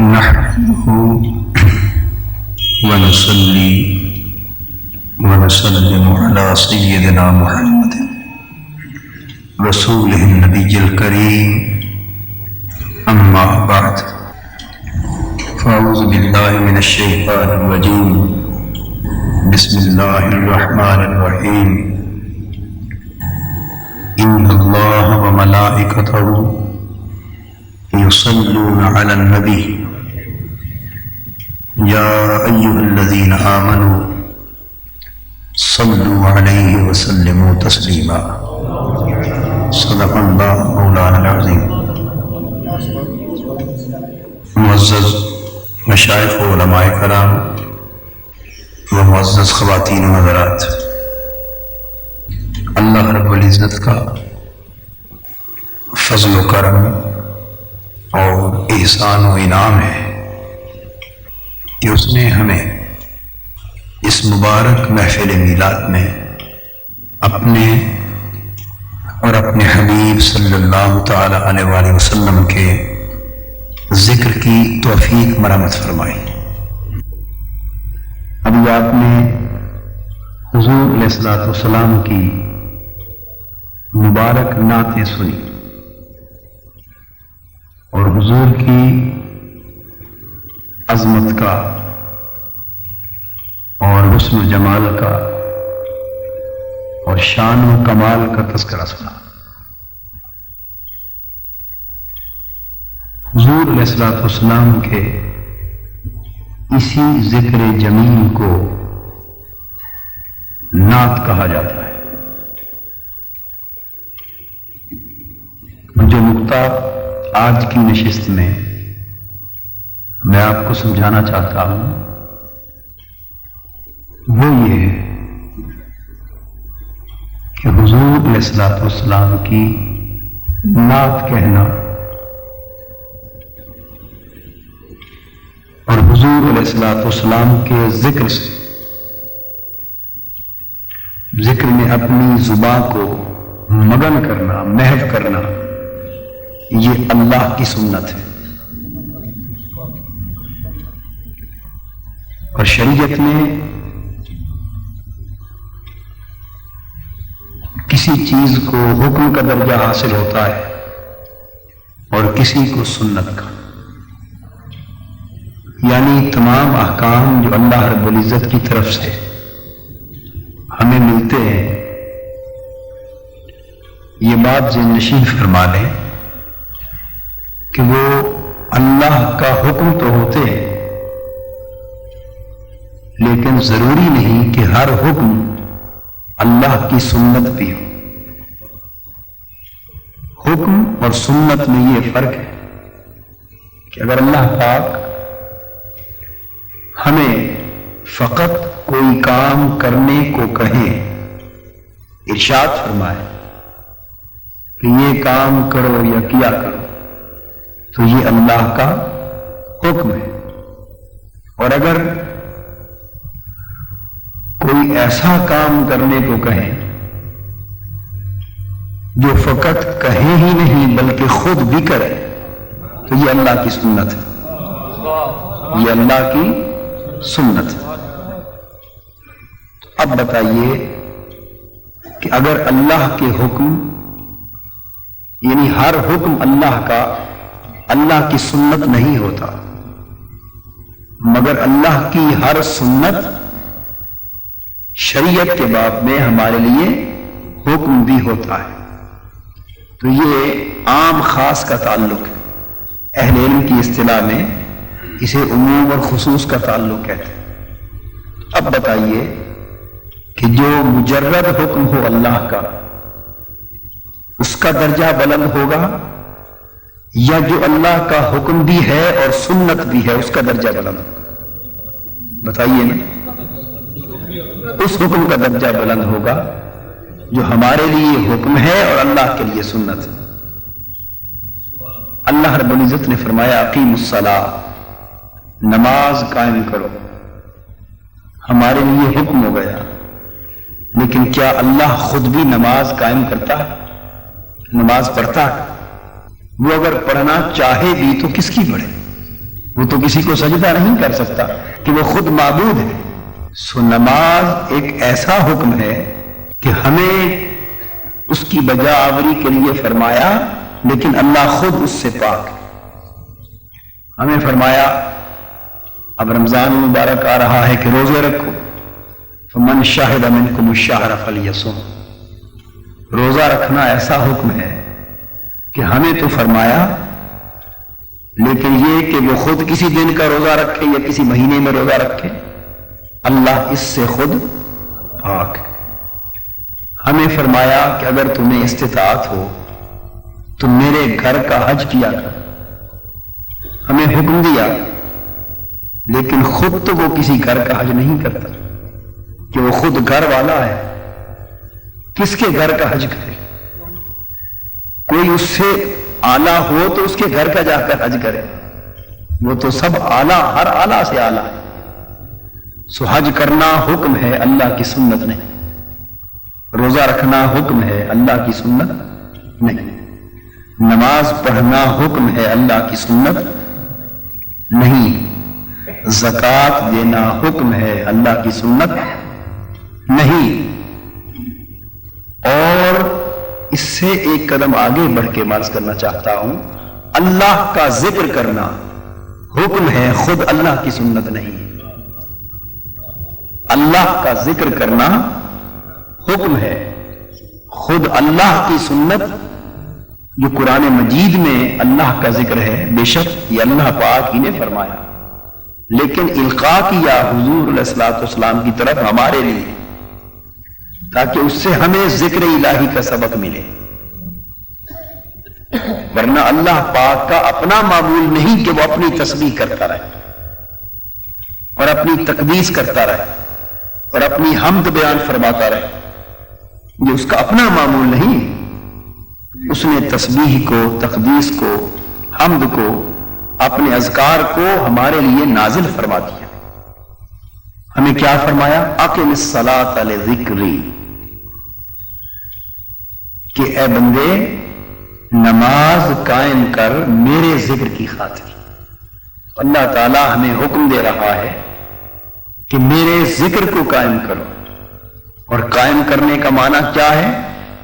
نحمده ونصلي ونسلم على سيدنا محمد رسوله النبي الكريم أما بعد فأعوذ بالله من الشيطان الرجيم بسم الله الرحمن الرحيم إن الله وملائكته يصلون على النبي يا أيها الذين آمنوا صلوا عليه وسلموا تسليما صدق الله مولانا العظيم۔ معزز مشائخ و علماء کرام و معزز خواتین و حضرات، اللہ رب العزت کا فضل و کرم اور احسان و انعام ہے کہ اس نے ہمیں اس مبارک محفل میلاد میں اپنے اور اپنے حبیب صلی اللہ تعالی علیہ وآلہ وسلم کے ذکر کی توفیق مرحمت فرمائی۔ ابھی آپ نے حضور علیہ الصلوۃ والسلام کی مبارک نعتیں سنی اور حضور کی عظمت کا اور حسن و جمال کا اور شان و کمال کا تذکرہ سنا۔ حضور علیہ الصلوۃ والسلام کے اسی ذکر جمیل کو نعت کہا جاتا ہے۔ جو نقطہ آج کی نشست میں میں آپ کو سمجھانا چاہتا ہوں وہ یہ ہے کہ حضور علیہ الصلوۃ والسلام کی نعت کہنا اور حضور علیہ الصلوۃ والسلام کے ذکر سے ذکر میں اپنی زبان کو مگن کرنا، محو کرنا، یہ اللہ کی سنت ہے۔ اور شریعت میں کسی چیز کو حکم کا درجہ حاصل ہوتا ہے اور کسی کو سنت کا، یعنی تمام احکام جو اللہ رب العزت کی طرف سے ہمیں ملتے ہیں، یہ بات ذہن نشین فرما لیں کہ وہ اللہ کا حکم تو ہوتے ہیں، لیکن ضروری نہیں کہ ہر حکم اللہ کی سنت بھی ہو۔ حکم اور سنت میں یہ فرق ہے کہ اگر اللہ پاک ہمیں فقط کوئی کام کرنے کو کہیں، ارشاد فرمائے کہ یہ کام کرو یا کیا کرو، تو یہ اللہ کا حکم ہے۔ اور اگر کوئی ایسا کام کرنے کو کہیں جو فقط کہے ہی نہیں بلکہ خود بھی کرے، تو یہ اللہ کی سنت ہے، یہ اللہ کی سنت ہے۔ تو اب بتائیے کہ اگر اللہ کے حکم، یعنی ہر حکم اللہ کا اللہ کی سنت نہیں ہوتا، مگر اللہ کی ہر سنت شریعت کے باب میں ہمارے لیے حکم بھی ہوتا ہے، تو یہ عام خاص کا تعلق ہے۔ اہل علم کی اصطلاح میں اسے عموم اور خصوص کا تعلق کہتے ہیں۔ اب بتائیے کہ جو مجرد حکم ہو اللہ کا، اس کا درجہ بلند ہوگا، یا جو اللہ کا حکم بھی ہے اور سنت بھی ہے اس کا درجہ بلند ہوگا؟ بتائیے نا۔ اس حکم کا درجہ بلند ہوگا جو ہمارے لیے حکم ہے اور اللہ کے لیے سنت ہے۔ اللہ رب العزت نے فرمایا اقیم الصلاۃ، نماز قائم کرو، ہمارے لیے حکم ہو گیا، لیکن کیا اللہ خود بھی نماز قائم کرتا ہے؟ نماز پڑھتا ہے؟ وہ اگر پڑھنا چاہے بھی تو کس کی پڑھے؟ وہ تو کسی کو سجدہ نہیں کر سکتا کہ وہ خود معبود ہے۔ سو نماز ایک ایسا حکم ہے کہ ہمیں اس کی بجا آوری کے لیے فرمایا، لیکن اللہ خود اس سے پاک ہے۔ ہمیں فرمایا اب رمضان مبارک آ رہا ہے کہ روزے رکھو، فمن شاہد منکم الشہر فلیصم۔ روزہ رکھنا ایسا حکم ہے کہ ہمیں تو فرمایا، لیکن یہ کہ وہ خود کسی دن کا روزہ رکھے یا کسی مہینے میں روزہ رکھے، اللہ اس سے خود پاک ہے۔ ہمیں فرمایا کہ اگر تمہیں استطاعت ہو تو میرے گھر کا حج کیا کر۔ ہمیں حکم دیا، لیکن خود تو وہ کسی گھر کا حج نہیں کرتا کہ وہ خود گھر والا ہے، کس کے گھر کا حج کرے؟ کوئی اس سے اعلیٰ ہو تو اس کے گھر کا جا کر حج کرے، وہ تو سب اعلیٰ، ہر اعلیٰ سے اعلیٰ ہے۔ سو حج کرنا حکم ہے، اللہ کی سنت نہیں۔ روزہ رکھنا حکم ہے، اللہ کی سنت نہیں۔ نماز پڑھنا حکم ہے، اللہ کی سنت نہیں۔ زکوٰۃ دینا حکم ہے، اللہ کی سنت نہیں۔ اور اس سے ایک قدم آگے بڑھ کے عرض کرنا چاہتا ہوں، اللہ کا ذکر کرنا حکم ہے، خود اللہ کی سنت نہیں۔ اللہ کا ذکر کرنا حکم ہے، خود اللہ کی سنت جو قرآن مجید میں اللہ کا ذکر ہے، بے شک یہ اللہ پاک ہی نے فرمایا، لیکن القاء کیا حضور علیہ الصلوۃ والسلام کی طرف ہمارے لیے، تاکہ اس سے ہمیں ذکر الہی کا سبق ملے۔ ورنہ اللہ پاک کا اپنا معمول نہیں کہ وہ اپنی تسبیح کرتا رہے اور اپنی تقدیس کرتا رہے اور اپنی حمد بیان فرماتا رہے، یہ اس کا اپنا معمول نہیں۔ اس نے تسبیح کو، تقدیس کو، حمد کو، اپنے اذکار کو ہمارے لیے نازل فرما دیا۔ ہمیں کیا فرمایا؟ اقم الصلاۃ لذکری، کہ اے بندے نماز قائم کر میرے ذکر کی خاطر۔ اللہ تعالی ہمیں حکم دے رہا ہے کہ میرے ذکر کو قائم کرو، اور قائم کرنے کا معنی کیا ہے؟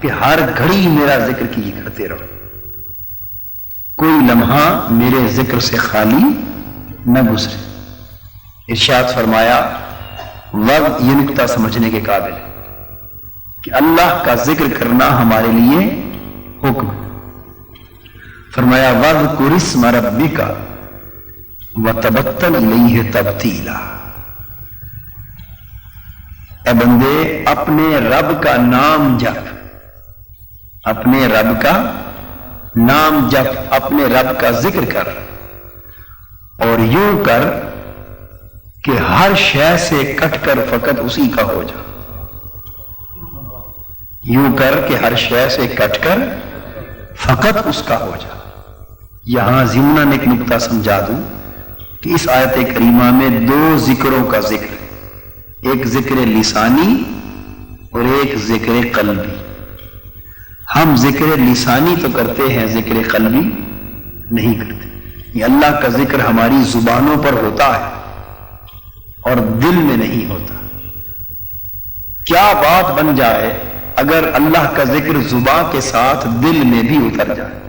کہ ہر گھڑی میرا ذکر کی کرتے رہو، کوئی لمحہ میرے ذکر سے خالی نہ گزرے۔ ارشاد فرمایا، وقت یہ نکتہ سمجھنے کے قابل ہے کہ اللہ کا ذکر کرنا ہمارے لیے حکم ہے۔ فرمایا وَاذْكُرِ اسْمَ رَبِّكَ وَتَبَتَّلْ إِلَيْهِ تَبْتِيلًا، اے بندے اپنے رب کا نام جپ، اپنے رب کا نام جپ، اپنے رب کا ذکر کر، اور یوں کر کہ ہر شے سے کٹ کر فقط اسی کا ہو جا۔ یوں کر کہ ہر شے سے کٹ کر فقط اس کا ہو جا۔ یہاں ضمناً ایک نکتہ سمجھا دوں کہ اس آیت کریمہ میں دو ذکروں کا ذکر ہے، ایک ذکر لسانی اور ایک ذکر قلبی۔ ہم ذکر لسانی تو کرتے ہیں، ذکر قلبی نہیں کرتے۔ یہ اللہ کا ذکر ہماری زبانوں پر ہوتا ہے اور دل میں نہیں ہوتا۔ کیا بات بن جائے اگر اللہ کا ذکر زبان کے ساتھ دل میں بھی اتر جائے،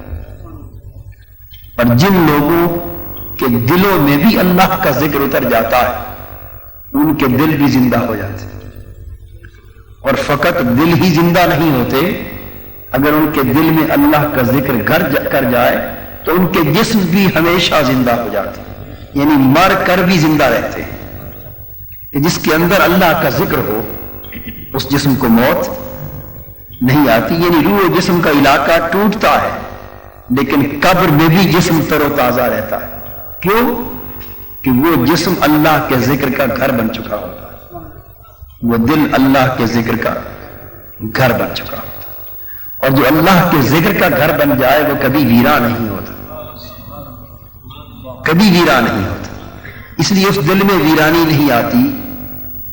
اور جن لوگوں کے دلوں میں بھی اللہ کا ذکر اتر جاتا ہے ان کے دل بھی زندہ ہو جاتے ہیں، اور فقط دل ہی زندہ نہیں ہوتے، اگر ان کے دل میں اللہ کا ذکر گھر کر جائے تو ان کے جسم بھی ہمیشہ زندہ ہو جاتے ہیں، یعنی مر کر بھی زندہ رہتے ہیں۔ کہ جس کے اندر اللہ کا ذکر ہو اس جسم کو موت نہیں آتی، یعنی روح و جسم کا علاقہ ٹوٹتا ہے لیکن قبر میں بھی جسم تر و تازہ رہتا ہے۔ کیوں؟ کہ وہ جسم اللہ کے ذکر کا گھر بن چکا ہوتا ہے، وہ دل اللہ کے ذکر کا گھر بن چکا ہوتا ہے، اور جو اللہ کے ذکر کا گھر بن جائے وہ کبھی ویراں نہیں ہوتا، کبھی ویراں نہیں ہوتا۔ اس لیے اس دل میں ویرانی نہیں آتی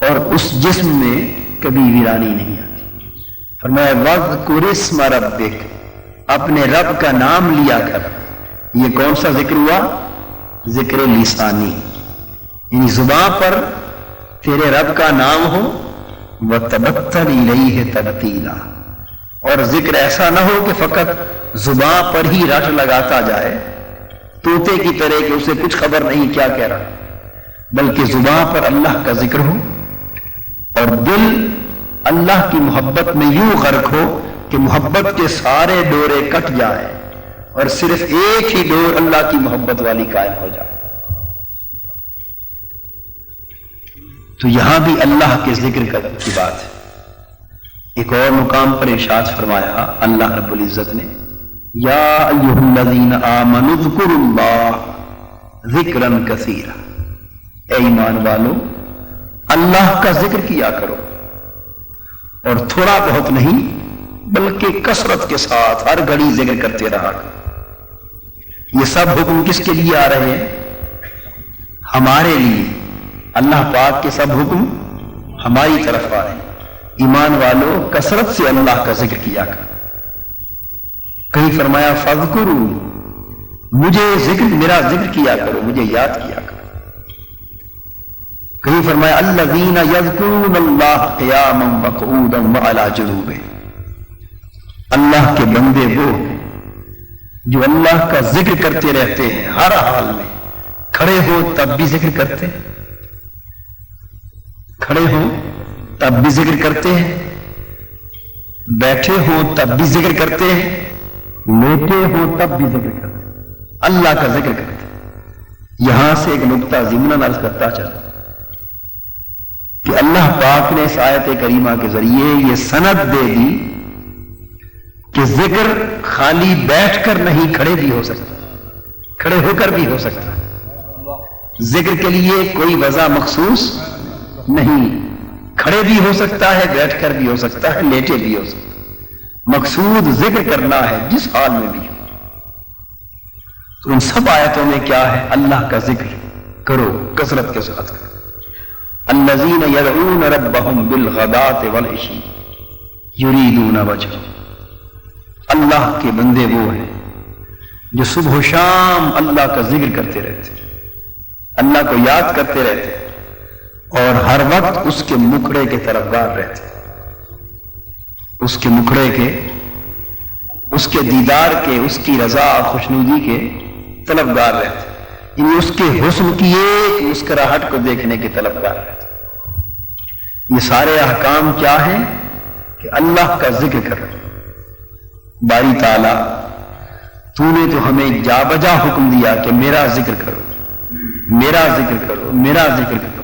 اور اس جسم میں کبھی ویرانی نہیں آتی۔ فرمایا وَاذْكُرِ اسْمَ رَبِّكَ، اپنے رب کا نام لیا کر۔ یہ کون سا ذکر ہوا؟ ذکر لسانی، یعنی زبان پر تیرے رب کا نام ہو، وَتَبَتَّلْ إِلَيْهِ تَبْتِيلًا، اور ذکر ایسا نہ ہو کہ فقط زبان پر ہی رٹ لگاتا جائے طوطے کی طرح کہ اسے کچھ خبر نہیں کیا کہہ رہا، بلکہ زبان پر اللہ کا ذکر ہو اور دل اللہ کی محبت میں یوں غرق ہو کہ محبت کے سارے ڈورے کٹ جائیں اور صرف ایک ہی ڈور اللہ کی محبت والی قائم ہو جائے۔ تو یہاں بھی اللہ کے ذکر کی بات ہے۔ ایک اور مقام پر ارشاد فرمایا اللہ رب العزت نے، یا ایھا الذین آمنوا اذکروا اللہ ذکرا کثیرا، اے ایمان والو اللہ کا ذکر کیا کرو، اور تھوڑا بہت نہیں بلکہ کثرت کے ساتھ ہر گھڑی ذکر کرتے رہا کرو۔ یہ سب حکم کس کے لیے آ رہے ہیں؟ ہمارے لیے۔ اللہ پاک کے سب حکم ہماری طرف آ رہے ہیں۔ ایمان والو کثرت سے اللہ کا ذکر کیا کر۔ کہیں فرمایا فاذکروا، مجھے ذکر، میرا ذکر کیا کرو، مجھے یاد کیا کرو۔ کہیں فرمایا الذین یذکرون اللہ قیاما وقعودا وعلی جنوبہم، اللہ کے بندے وہ ہیں جو اللہ کا ذکر کرتے رہتے ہیں ہر حال میں، کھڑے ہو تب بھی ذکر کرتے ہیں، کھڑے ہو تب بھی ذکر کرتے ہیں، بیٹھے ہو تب بھی ذکر کرتے ہیں، لیٹے ہو تب بھی ذکر کرتے ہیں، اللہ کا ذکر کرتے ہیں۔ یہاں سے ایک نقطہ ضمناً عرض کرتا چلا کہ اللہ پاک نے اس آیت کریمہ کے ذریعے یہ سند دے دی کہ ذکر خالی بیٹھ کر نہیں، کھڑے بھی ہو سکتا، کھڑے ہو کر بھی ہو سکتا ہے۔ ذکر کے لیے کوئی وضع مخصوص نہیں، کھڑے بھی ہو سکتا ہے، بیٹھ کر بھی ہو سکتا ہے، لیٹے بھی ہو سکتا ہے، مقصود ذکر کرنا ہے جس حال میں بھی ہو۔ تو ان سب آیتوں میں کیا ہے؟ اللہ کا ذکر کرو، کثرت کے ساتھ کرو۔ الذین یدعون ربہم بالغداۃ والعشی یریدون وجہہ، اللہ کے بندے وہ ہیں جو صبح و شام اللہ کا ذکر کرتے رہتے، اللہ کو یاد کرتے رہتے اور ہر وقت اس کے مکھڑے کے طرفدار رہتے، اس کے مکھڑے کے، اس کے دیدار کے، اس کی رضا خوشنودی کے طلبگار رہتے، یعنی اس کے حسن کی ایک مسکراہٹ کو دیکھنے کے طلبگار رہتے۔ یہ سارے احکام کیا ہیں؟ کہ اللہ کا ذکر کرو۔ باری تعالیٰ تو نے تو ہمیں جا بجا حکم دیا کہ میرا ذکر کرو، میرا ذکر کرو، میرا ذکر کرو۔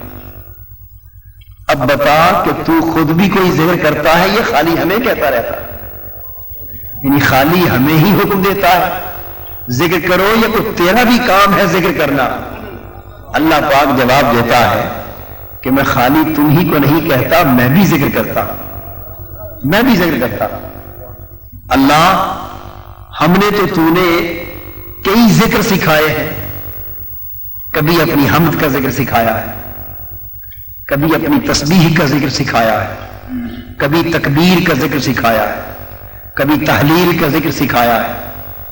اب بتا کہ تو خود بھی کوئی ذکر کرتا ہے، یہ خالی ہمیں کہتا رہتا ہے، یعنی خالی ہمیں ہی حکم دیتا ہے ذکر کرو، یہ تو تیرا بھی کام ہے ذکر کرنا؟ اللہ پاک جواب دیتا ہے کہ میں خالی تم ہی کو نہیں کہتا، میں بھی ذکر کرتا، میں بھی ذکر کرتا۔ اللہ ہم نے تو نے کئی ذکر سکھائے ہیں، کبھی اپنی حمد کا ذکر سکھایا ہے، کبھی اپنی تسبیح کا ذکر سکھایا ہے، کبھی تکبیر کا ذکر سکھایا ہے، کبھی تحلیل کا ذکر سکھایا ہے،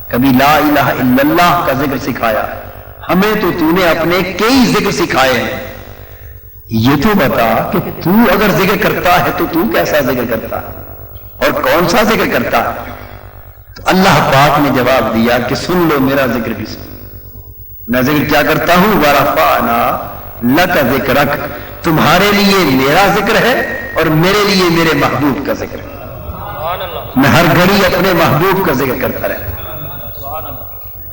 کبھی لا الہ الا اللہ کا ذکر سکھایا ہے۔ ہمیں تو نے اپنے کئی ذکر سکھائے ہیں، یہ تو بتا کہ تو اگر ذکر کرتا ہے تو کیسا ذکر کرتا ہے اور کون سا ذکر کرتا ہے؟ تو اللہ پاک نے جواب دیا کہ سن لو، میرا ذکر بھی سن۔ میں ذکر کیا کرتا ہوں؟ وَرَفَعْنَا لَكَ ذِكْرَكَ، تمہارے لیے میرا ذکر ہے اور میرے لیے میرے محبوب کا ذکر ہے۔ میں ہر گھڑی اپنے محبوب کا ذکر کرتا رہتا،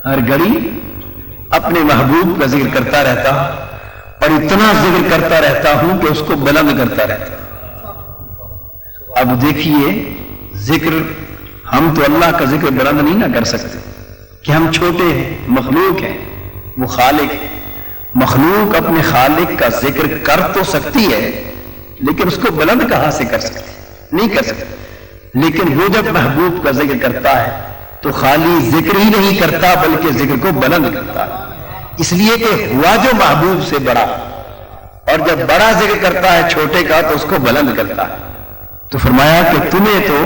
ہر گھڑی اپنے محبوب کا ذکر کرتا رہتا، اور اتنا ذکر کرتا رہتا ہوں کہ اس کو بلند کرتا رہتا۔ اب دیکھیے ذکر، ہم تو اللہ کا ذکر بلند نہیں نہ کر سکتے کہ ہم چھوٹے ہیں، مخلوق ہیں، وہ خالق ہے۔ مخلوق اپنے خالق کا ذکر کر تو سکتی ہے لیکن اس کو بلند کہاں سے کر سکتی؟ نہیں کر سکتی۔ لیکن وہ جب محبوب کا ذکر کرتا ہے تو خالی ذکر ہی نہیں کرتا بلکہ ذکر کو بلند کرتا ہے، اس لیے کہ ہوا جو محبوب سے بڑا، اور جب بڑا ذکر کرتا ہے چھوٹے کا تو اس کو بلند کرتا ہے۔ تو فرمایا کہ تمہیں تو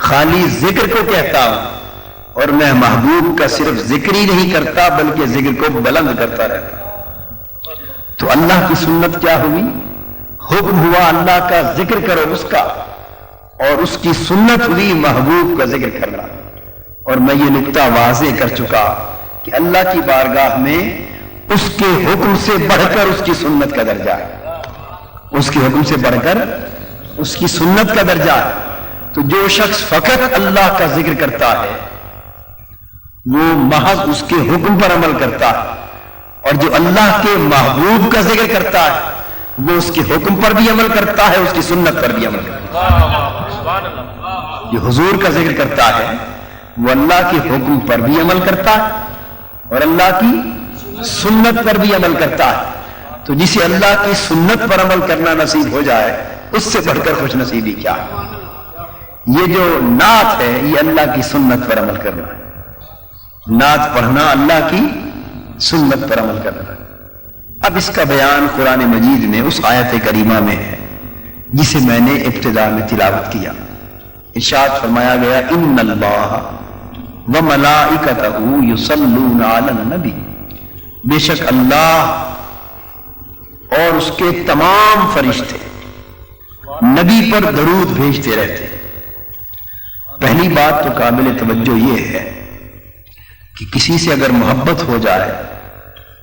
خالی ذکر کو کہتا ہوں، اور میں محبوب کا صرف ذکر ہی نہیں کرتا بلکہ ذکر کو بلند کرتا رہتا. تو اللہ کی سنت کیا ہوئی؟ حکم ہوا اللہ کا ذکر کرو اس کا، اور اس کی سنت ہوئی محبوب کا ذکر کرنا. اور میں یہ نقطہ واضح کر چکا کہ اللہ کی بارگاہ میں اس کے حکم سے بڑھ کر اس کی سنت کا درجہ ہے، اس کے حکم سے بڑھ کر اس کی سنت کا درجہ ہے. تو جو شخص فقط اللہ کا ذکر کرتا ہے وہ محض اس کے حکم پر عمل کرتا ہے، اور جو اللہ کے محبوب کا ذکر کرتا ہے وہ اس کے حکم پر بھی عمل کرتا ہے، اس کی سنت پر بھی عمل کرتا ہے. جو حضور کا ذکر کرتا ہے وہ اللہ کے حکم پر بھی عمل کرتا ہے اور اللہ کی سنت پر بھی عمل کرتا ہے. تو جسے اللہ کی سنت پر عمل کرنا نصیب ہو جائے اس سے بڑھ کر خوش نصیبی کیا ہے؟ یہ جو نعت ہے یہ اللہ کی سنت پر عمل کرنا ہے. نعت پڑھنا اللہ کی سنت پر عمل کرنا ہے. اب اس کا بیان قرآن مجید میں اس آیت کریمہ میں ہے جسے میں نے ابتدا میں تلاوت کیا. ارشاد فرمایا گیا ان اللہ وملائکتہ یصلون علی النبی، بے شک اللہ اور اس کے تمام فرشتے نبی پر درود بھیجتے رہتے. پہلی بات تو قابل توجہ یہ ہے کہ کسی سے اگر محبت ہو جائے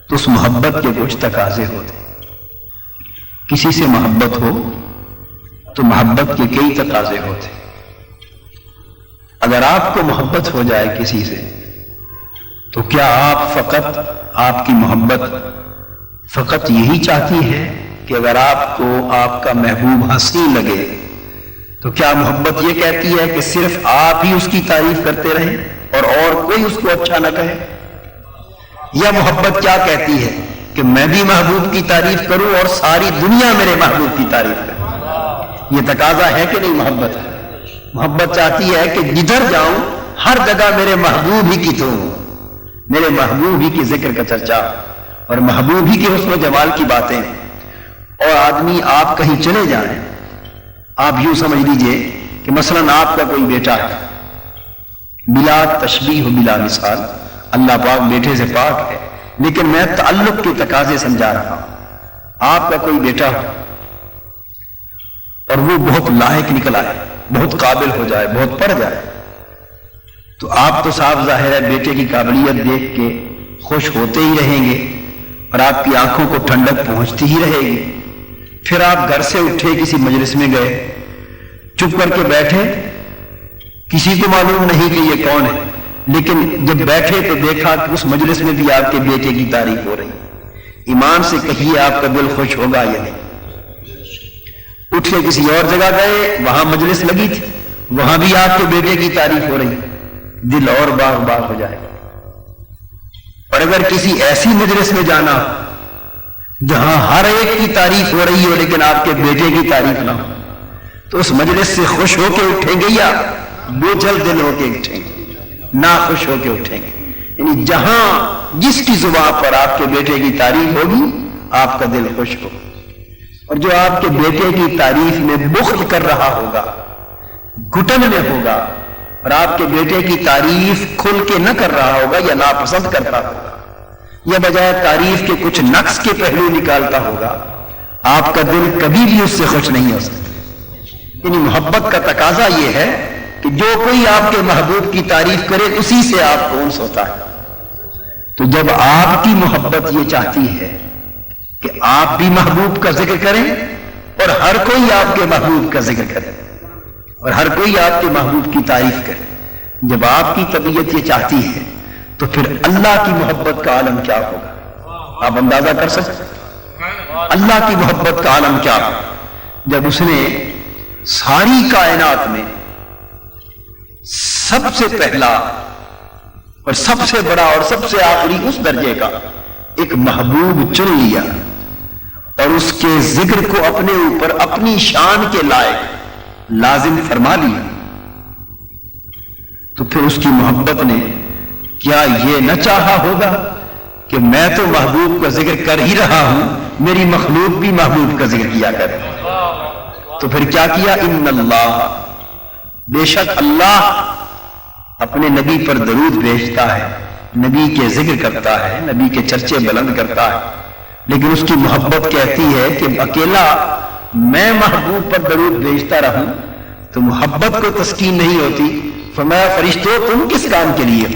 تو اس محبت کے کچھ تقاضے ہوتے. کسی سے محبت ہو تو محبت کے کئی تقاضے ہوتے. اگر آپ کو محبت ہو جائے کسی سے تو کیا آپ کی محبت فقط یہی چاہتی ہے کہ اگر آپ کو آپ کا محبوب حسین لگے تو کیا محبت یہ کہتی ہے کہ صرف آپ ہی اس کی تعریف کرتے رہیں اور کوئی اس کو اچھا نہ کہے؟ یا محبت کیا کہتی ہے کہ میں بھی محبوب کی تعریف کروں اور ساری دنیا میرے محبوب کی تعریف کرے؟ یہ تقاضا ہے کہ نہیں؟ محبت چاہتی ہے کہ جدھر جاؤں ہر جگہ میرے محبوب ہی کی تو میرے محبوب ہی کی ذکر کا چرچا اور محبوب ہی کے حسن و جمال کی باتیں. اور آدمی آپ کہیں چلے جائیں، آپ یوں سمجھ لیجئے کہ مثلا آپ کا کوئی بیٹا ہے، بلا تشبیہ بلا مثال، اللہ پاک بیٹے سے پاک ہے لیکن میں تعلق کے تقاضے سمجھا رہا ہوں. آپ کا کوئی بیٹا ہو اور وہ بہت لائق نکلا ہے، بہت قابل ہو جائے، بہت پڑھ جائے، تو آپ تو صاف ظاہر ہے بیٹے کی قابلیت دیکھ کے خوش ہوتے ہی رہیں گے اور آپ کی آنکھوں کو ٹھنڈک پہنچتی ہی رہے گی. پھر آپ گھر سے اٹھے کسی مجلس میں گئے، چپ کر کے بیٹھے، کسی کو معلوم نہیں کہ یہ کون ہے، لیکن جب بیٹھے تو دیکھا کہ اس مجلس میں بھی آپ کے بیٹے کی تعریف ہو رہی. ایمان سے کہیے آپ کا دل خوش ہوگا یا نہیں؟ اٹھ کے کسی اور جگہ گئے، وہاں مجلس لگی تھی، وہاں بھی آپ کے بیٹے کی تعریف ہو رہی، دل اور باغ باغ ہو جائے. اور اگر کسی ایسی مجلس میں جانا جہاں ہر ایک کی تعریف ہو رہی ہو لیکن آپ کے بیٹے کی تعریف نہ ہو تو اس مجلس سے خوش ہو کے اٹھیں گے یا بوجھل دل ہو کے اٹھیں گے؟ نہ خوش ہو کے اٹھیں گے. یعنی جہاں جس کی زبان پر آپ کے بیٹے کی تعریف ہوگی آپ کا دل خوش ہوگا. اور جو آپ کے بیٹے کی تعریف میں بخل کر رہا ہوگا، گھٹن میں ہوگا، اور آپ کے بیٹے کی تعریف کھل کے نہ کر رہا ہوگا یا ناپسند کرتا ہوگا یا بجائے تعریف کے کچھ نقص کے پہلو نکالتا ہوگا، آپ کا دل کبھی بھی اس سے خوش نہیں ہو سکتا. یعنی محبت کا تقاضا یہ ہے کہ جو کوئی آپ کے محبوب کی تعریف کرے اسی سے آپ کو انس ہوتا ہے. تو جب آپ کی محبت یہ چاہتی ہے کہ آپ بھی محبوب کا ذکر کریں اور ہر کوئی آپ کے محبوب کا ذکر کرے اور ہر کوئی آپ کے محبوب کی تعریف کرے، جب آپ کی طبیعت یہ چاہتی ہے تو پھر اللہ کی محبت کا عالم کیا ہوگا؟ آپ اندازہ کر سکتے ہیں اللہ کی محبت کا عالم کیا ہوگا جب اس نے ساری کائنات میں سب سے پہلا اور سب سے بڑا اور سب سے آخری اس درجے کا ایک محبوب چن لیا اور اس کے ذکر کو اپنے اوپر اپنی شان کے لائق لازم فرما لیا. تو پھر اس کی محبت نے کیا یہ نہ چاہا ہوگا کہ میں تو محبوب کا ذکر کر ہی رہا ہوں، میری مخلوق بھی محبوب کا ذکر کیا کرے؟ تو پھر کیا کیا؟ ان اللہ، بے شک اللہ اپنے نبی پر درود بھیجتا ہے، نبی کے ذکر کرتا ہے، نبی کے چرچے بلند کرتا ہے، لیکن اس کی محبت کہتی ہے کہ اکیلا میں محبوب پر درود بھیجتا رہوں تو محبت کو تسکین نہیں ہوتی۔ فرمایا فرشتوں تم کس کام کے لیے،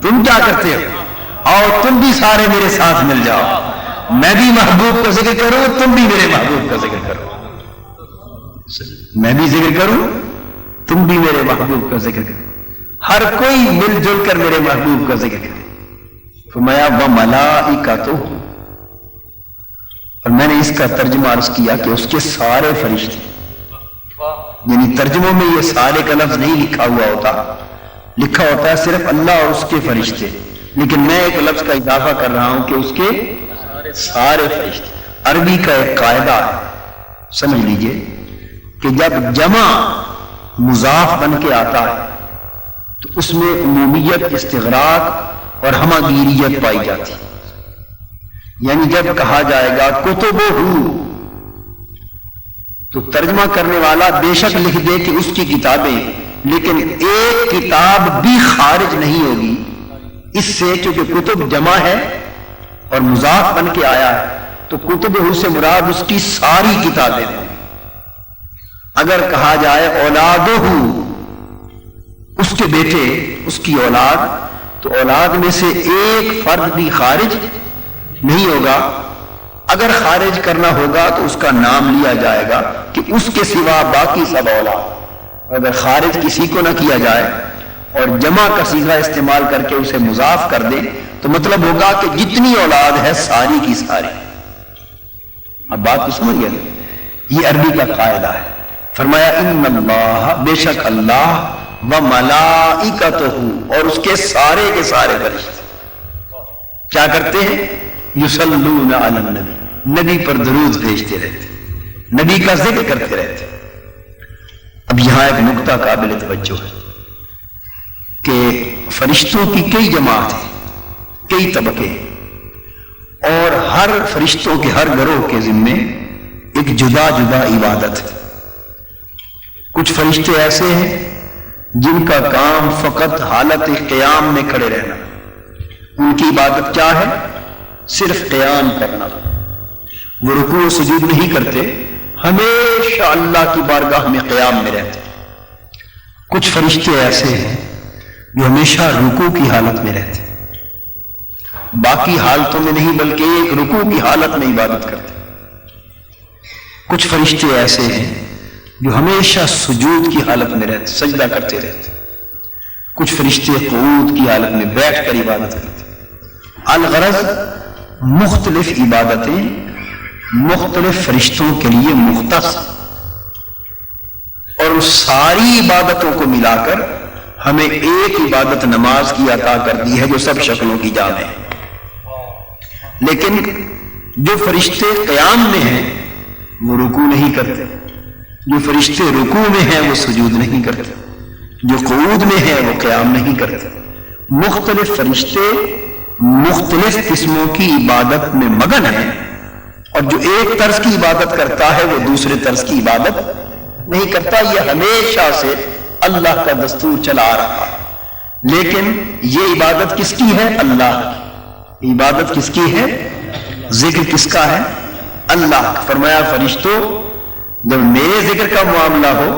تم کیا کرتے ہو، اور تم بھی سارے میرے ساتھ مل جاؤ، میں بھی محبوب کا ذکر کروں، تم بھی میرے محبوب کا ذکر کرو، میں بھی ذکر کروں، تم بھی میرے محبوب کا ذکر کرو، ہر کوئی مل جل کر میرے محبوب کا ذکر کرے۔ فرمایا وَمَلَائِکَتُهُ، اور میں نے اس کا ترجمہ عرض کیا کہ اس کے سارے فرشتے، یعنی ترجموں میں یہ سارے کا لفظ نہیں لکھا ہوا ہوتا، لکھا ہوتا ہے صرف اللہ اور اس کے فرشتے، لیکن میں ایک لفظ کا اضافہ کر رہا ہوں کہ اس کے سارے فرشتے۔ عربی کا ایک قاعدہ ہے، سمجھ لیجئے کہ جب جمع مضاف بن کے آتا ہے تو اس میں عمومیت، استغراق اور ہماگیریت پائی جاتی ہے۔ یعنی جب کہا جائے گا کتبہ، تو ترجمہ کرنے والا بے شک لکھ دے کہ اس کی کتابیں، لیکن ایک کتاب بھی خارج نہیں ہوگی اس سے، چونکہ کتب جمع ہے اور مضاف بن کے آیا ہے تو کتبہ سے مراد اس کی ساری کتابیں ہوں۔ اگر کہا جائے اولادہ، اس کے بیٹے، اس کی اولاد، تو اولاد میں سے ایک فرد بھی خارج نہیں ہوگا۔ اگر خارج کرنا ہوگا تو اس کا نام لیا جائے گا کہ اس کے سوا باقی سب اولاد۔ اگر خارج کسی کو نہ کیا جائے اور جمع کا صیغہ استعمال کر کے اسے مضاف کر دے تو مطلب ہوگا کہ جتنی اولاد ہے ساری کی ساری۔ اب بات کو سمجھ گئے؟ یہ عربی کا قاعدہ ہے۔ فرمایا ان اللہ، بے شک اللہ، وملائکتہ، اور اس کے سارے فرشتے کیا کرتے ہیں؟ یصلون علی النبی، نبی پر درود بھیجتے رہتے، نبی کا ذکر کرتے رہتے۔ اب یہاں ایک نقطہ قابل توجہ ہے کہ فرشتوں کی کئی جماعت ہیں، کئی طبقے، اور ہر فرشتوں کے ہر گروہ کے ذمے ایک جدا جدا عبادت ہے۔ کچھ فرشتے ایسے ہیں جن کا کام فقط حالت قیام میں کھڑے رہنا، ان کی عبادت کیا ہے؟ صرف قیام کرنا، وہ رکوع و سجود نہیں کرتے، ہمیشہ اللہ کی بارگاہ میں قیام میں رہتے۔ کچھ فرشتے ایسے ہیں جو ہمیشہ رکوع کی حالت میں رہتے، باقی حالتوں میں نہیں بلکہ ایک رکوع کی حالت میں عبادت کرتے۔ کچھ فرشتے ایسے ہیں جو ہمیشہ سجود کی حالت میں رہتے، سجدہ کرتے رہتے۔ کچھ فرشتے قعود کی حالت میں بیٹھ کر عبادت کرتے۔ الغرض مختلف عبادتیں مختلف فرشتوں کے لیے مختص، اور اس ساری عبادتوں کو ملا کر ہمیں ایک عبادت نماز کی عطا کر دی ہے جو سب شکلوں کی جامع ہے۔ لیکن جو فرشتے قیام میں ہیں وہ رکوع نہیں کرتے، جو فرشتے رکوع میں ہیں وہ سجود نہیں کرتے، جو قعود میں ہیں وہ قیام نہیں کرتے۔ مختلف فرشتے مختلف قسموں کی عبادت میں مگن ہیں، اور جو ایک طرز کی عبادت کرتا ہے وہ دوسرے طرز کی عبادت نہیں کرتا۔ یہ ہمیشہ سے اللہ کا دستور چلا آ رہا ہے، لیکن یہ عبادت کس کی ہے؟ اللہ کی۔ عبادت کس کی ہے؟ ذکر کس کا ہے؟ اللہ کا۔ فرمایا فرشتوں، جب میرے ذکر کا معاملہ ہو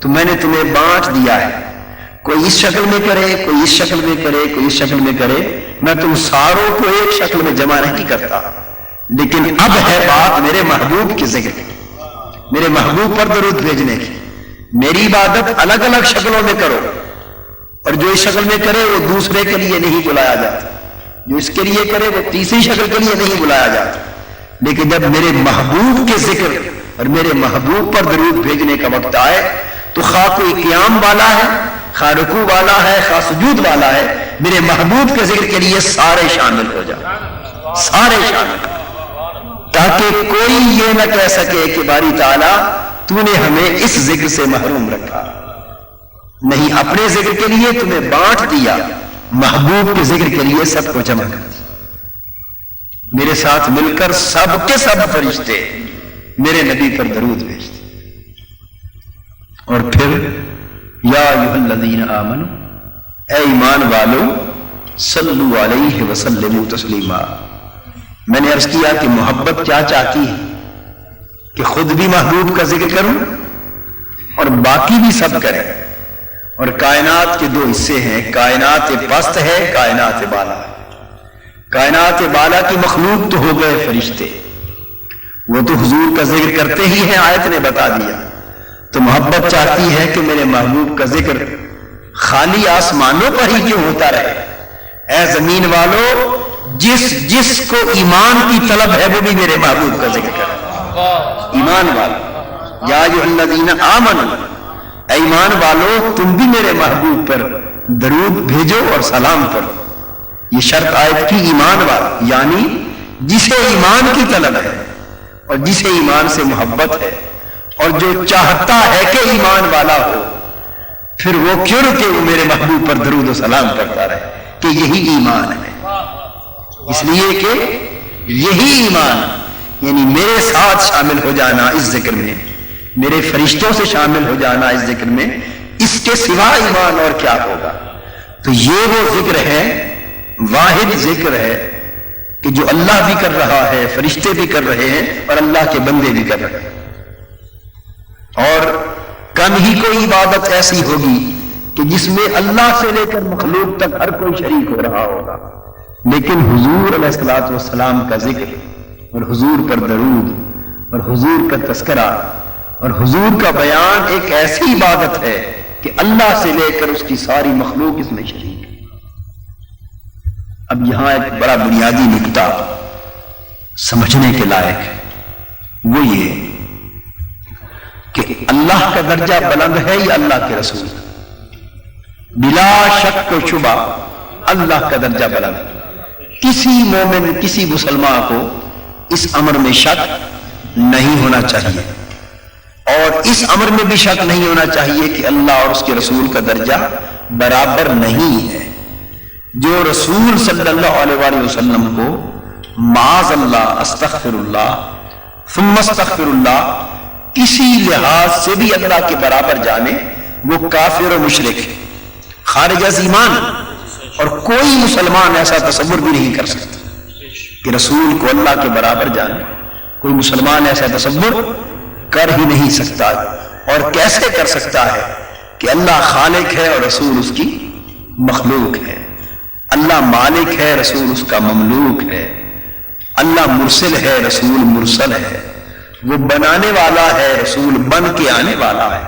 تو میں نے تمہیں بانٹ دیا ہے، کوئی اس شکل میں کرے، کوئی اس شکل میں کرے، کوئی اس شکل میں کرے، میں تم ساروں کو ایک شکل میں جمع نہیں کرتا۔ لیکن اب ہے بات میرے محبوب کے ذکر کی، میرے محبوب پر درود بھیجنے کی۔ میری عبادت الگ الگ شکلوں میں کرو، اور جو اس شکل میں کرے وہ دوسرے کے لیے نہیں بلایا جاتا، جو اس کے لیے کرے وہ تیسری شکل کے لیے نہیں بلایا جاتا۔ لیکن جب میرے محبوب کے ذکر اور میرے محبوب پر درود بھیجنے کا وقت آئے تو خواہ کوئی قیام والا ہے، خواہ رکوع والا ہے، خواہ سجود والا ہے، میرے محبوب کے ذکر کے لیے سارے شامل ہو جائیں، سارے شامل، تاکہ کوئی یہ نہ کہہ سکے کہ باری تعالیٰ تو نے ہمیں اس ذکر سے محروم رکھا۔ نہیں، اپنے ذکر کے لیے تمہیں بانٹ دیا، محبوب کے ذکر کے لیے سب کو جمع کر دیا۔ میرے ساتھ مل کر سب کے سب فرشتے میرے نبی پر درود بھیجتے، اور پھر یا ایھا الذین آمنوا اے ایمان والو صلو علیہ وسلم تسلیما. میں نے عرض کیا کہ محبت کیا چاہتی ہے کہ خود بھی محبوب کا ذکر کروں اور باقی بھی سب کریں. اور کائنات کے دو حصے ہیں، کائنات پست ہے، کائنات بالا. کائنات بالا کی مخلوق تو ہو گئے فرشتے، وہ تو حضور کا ذکر کرتے ہی ہیں، آیت نے بتا دیا. تو محبت چاہتی ہے کہ میرے محبوب کا ذکر خالی آسمانوں پر ہی کیوں ہوتا رہے. اے زمین والو، جس کو ایمان کی طلب ہے وہ بھی میرے محبوب کا ذکر کرے. ایمان والو، یا ایھا الذین آمنوا، اے ایمان والو تم بھی میرے محبوب پر درود بھیجو اور سلام پڑھو. یہ شرط آیت کی ایمان والا، یعنی جسے ایمان کی طلب ہے اور جسے ایمان سے محبت ہے اور جو چاہتا ہے کہ ایمان والا ہو، پھر وہ کیوں کہ وہ میرے محبوب پر درود و سلام کرتا رہے، کہ یہی ایمان ہے. اس لیے کہ یہی ایمان، یعنی میرے ساتھ شامل ہو جانا اس ذکر میں، میرے فرشتوں سے شامل ہو جانا اس ذکر میں، اس کے سوا ایمان اور کیا ہوگا. تو یہ وہ ذکر ہے، واحد ذکر ہے کہ جو اللہ بھی کر رہا ہے، فرشتے بھی کر رہے ہیں اور اللہ کے بندے بھی کر رہے ہیں. اور کم ہی کوئی عبادت ایسی ہوگی کہ جس میں اللہ سے لے کر مخلوق تک ہر کوئی شریک ہو رہا ہوگا. لیکن حضور علیہ الصلوۃ والسلام کا ذکر اور حضور پر درود اور حضور کا تذکرہ اور حضور کا بیان ایک ایسی عبادت ہے کہ اللہ سے لے کر اس کی ساری مخلوق اس میں شریک ہے. اب یہاں ایک بڑا بنیادی نکتہ سمجھنے کے لائق ہے، وہ یہ کہ اللہ کا درجہ بلند ہے یا اللہ کے رسول. بلا شک و شبہ اللہ کا درجہ بلند ہے. کسی مومن، کسی مسلمان کو اس امر میں شک نہیں ہونا چاہیے، اور اس امر میں بھی شک نہیں ہونا چاہیے کہ اللہ اور اس کے رسول کا درجہ برابر نہیں ہے. جو رسول صلی اللہ علیہ وآلہ وسلم کو معاذ اللہ، استغفر اللہ ثم استغفر اللہ، کسی لحاظ سے بھی اللہ کے برابر جانے، وہ کافر و مشرک ہے، خارج از ایمان. اور کوئی مسلمان ایسا تصور بھی نہیں کر سکتا کہ رسول کو اللہ کے برابر جانے. کوئی مسلمان ایسا تصور کر ہی نہیں سکتا. اور کیسے کر سکتا ہے کہ اللہ خالق ہے اور رسول اس کی مخلوق ہے، اللہ مالک ہے، رسول اس کا مملوک ہے، اللہ مرسل ہے، رسول مرسل ہے، وہ بنانے والا ہے، رسول بن کے آنے والا ہے.